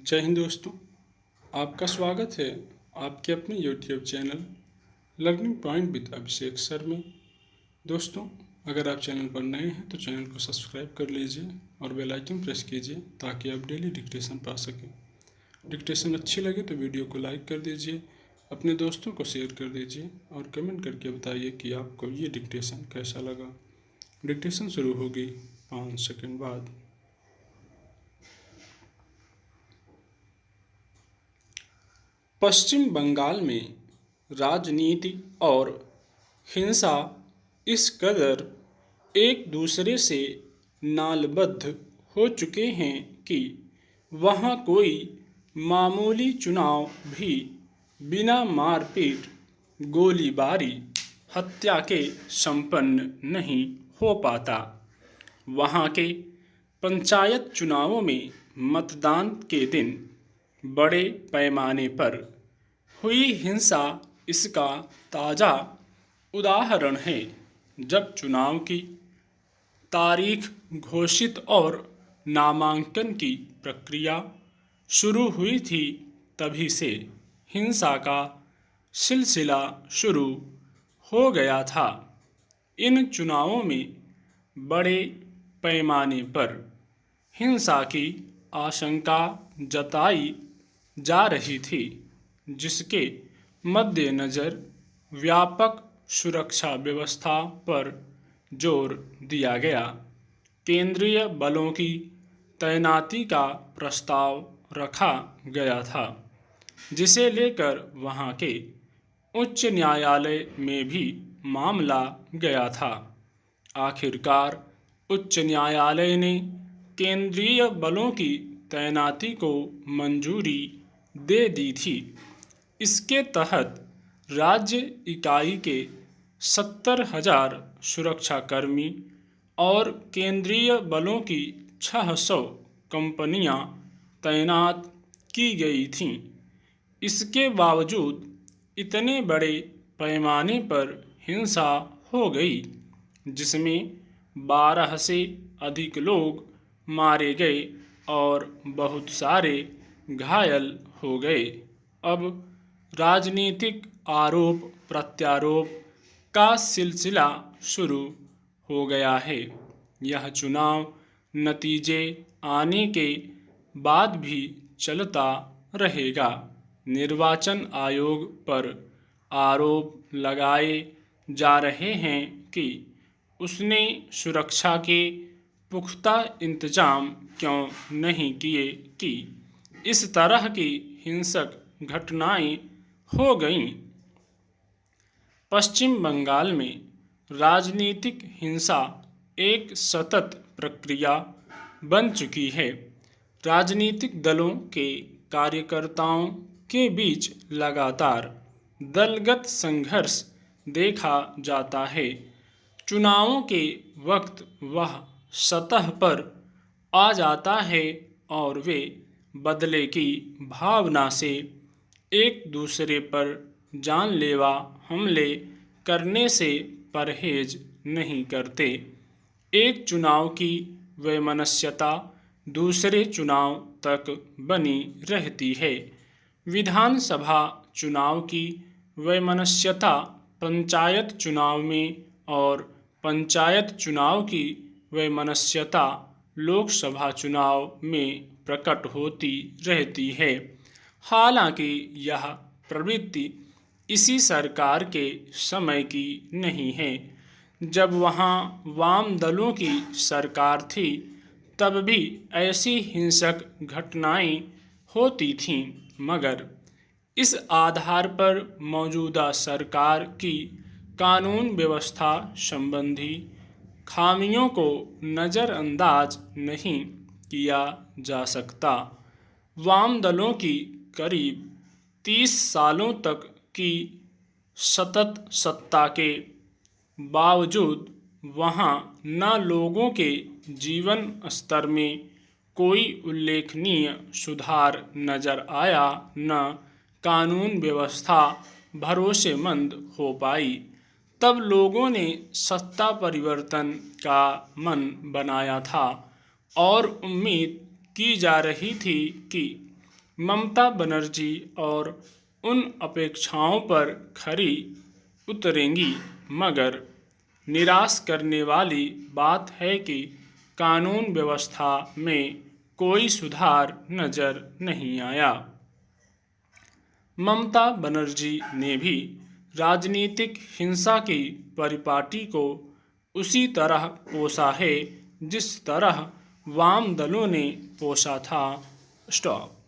जय हिंद दोस्तों। आपका स्वागत है आपके अपने YouTube channel learning point with Abhishek sir में। दोस्तों, अगर आप चैनल पर नए हैं तो चैनल को सब्सक्राइब कर लीजिए और बेल आइकन प्रेस कीजिए ताकि आप डेली डिक्टेशन पा सकें। डिक्टेशन अच्छी लगे तो वीडियो को लाइक कर दीजिए, अपने दोस्तों को शेयर कर दीजिए और कमेंट करके बताइए कि आपको ये डिक्टेशन कैसा लगा। डिक्टेशन शुरू होगी 5 सेकंड बाद। पश्चिम बंगाल में राजनीति और हिंसा इस कदर एक दूसरे से नालबद्ध हो चुके हैं कि वहाँ कोई मामूली चुनाव भी बिना मारपीट, गोलीबारी, हत्या के संपन्न नहीं हो पाता। वहाँ के पंचायत चुनावों में मतदान के दिन बड़े पैमाने पर हुई हिंसा इसका ताज़ा उदाहरण है। जब चुनाव की तारीख घोषित और नामांकन की प्रक्रिया शुरू हुई थी, तभी से हिंसा का सिलसिला शुरू हो गया था। इन चुनावों में बड़े पैमाने पर हिंसा की आशंका जताई जा रही थी, जिसके मद्देनज़र व्यापक सुरक्षा व्यवस्था पर जोर दिया गया। केंद्रीय बलों की तैनाती का प्रस्ताव रखा गया था, जिसे लेकर वहाँ के उच्च न्यायालय में भी मामला गया था। आखिरकार उच्च न्यायालय ने केंद्रीय बलों की तैनाती को मंजूरी दे दी थी। इसके तहत राज्य इकाई के 70,000 सुरक्षाकर्मी और केंद्रीय बलों की 600 कंपनियां तैनात की गई थीं। इसके बावजूद इतने बड़े पैमाने पर हिंसा हो गई, जिसमें 12 से अधिक लोग मारे गए और बहुत सारे घायल हो गए। अब राजनीतिक आरोप प्रत्यारोप का सिलसिला शुरू हो गया है। यह चुनाव नतीजे आने के बाद भी चलता रहेगा। निर्वाचन आयोग पर आरोप लगाए जा रहे हैं कि उसने सुरक्षा के पुख्ता इंतजाम क्यों नहीं किए कि इस तरह की हिंसक घटनाएं हो गईं। पश्चिम बंगाल में राजनीतिक हिंसा एक सतत प्रक्रिया बन चुकी है। राजनीतिक दलों के कार्यकर्ताओं के बीच लगातार दलगत संघर्ष देखा जाता है। चुनावों के वक्त वह सतह पर आ जाता है और वे बदले की भावना से एक दूसरे पर जानलेवा हमले करने से परहेज नहीं करते। एक चुनाव की वैमनस्यता दूसरे चुनाव तक बनी रहती है। विधानसभा चुनाव की वैमनस्यता पंचायत चुनाव में और पंचायत चुनाव की वैमनस्यता लोकसभा चुनाव में प्रकट होती रहती है। हालांकि यह प्रवृत्ति इसी सरकार के समय की नहीं है। जब वहाँ वाम दलों की सरकार थी, तब भी ऐसी हिंसक घटनाएं होती थीं, मगर इस आधार पर मौजूदा सरकार की कानून व्यवस्था संबंधी खामियों को नज़रअंदाज नहीं किया जा सकता। वाम दलों की करीब 30 सालों तक की सतत सत्ता के बावजूद वहाँ न लोगों के जीवन स्तर में कोई उल्लेखनीय सुधार नजर आया, न कानून व्यवस्था भरोसेमंद हो पाई। तब लोगों ने सत्ता परिवर्तन का मन बनाया था और उम्मीद की जा रही थी कि ममता बनर्जी और उन अपेक्षाओं पर खरी उतरेंगी, मगर निराश करने वाली बात है कि कानून व्यवस्था में कोई सुधार नजर नहीं आया। ममता बनर्जी ने भी राजनीतिक हिंसा की परिपाटी को उसी तरह पोसा है जिस तरह वाम दलों ने पोसा था। स्टॉप।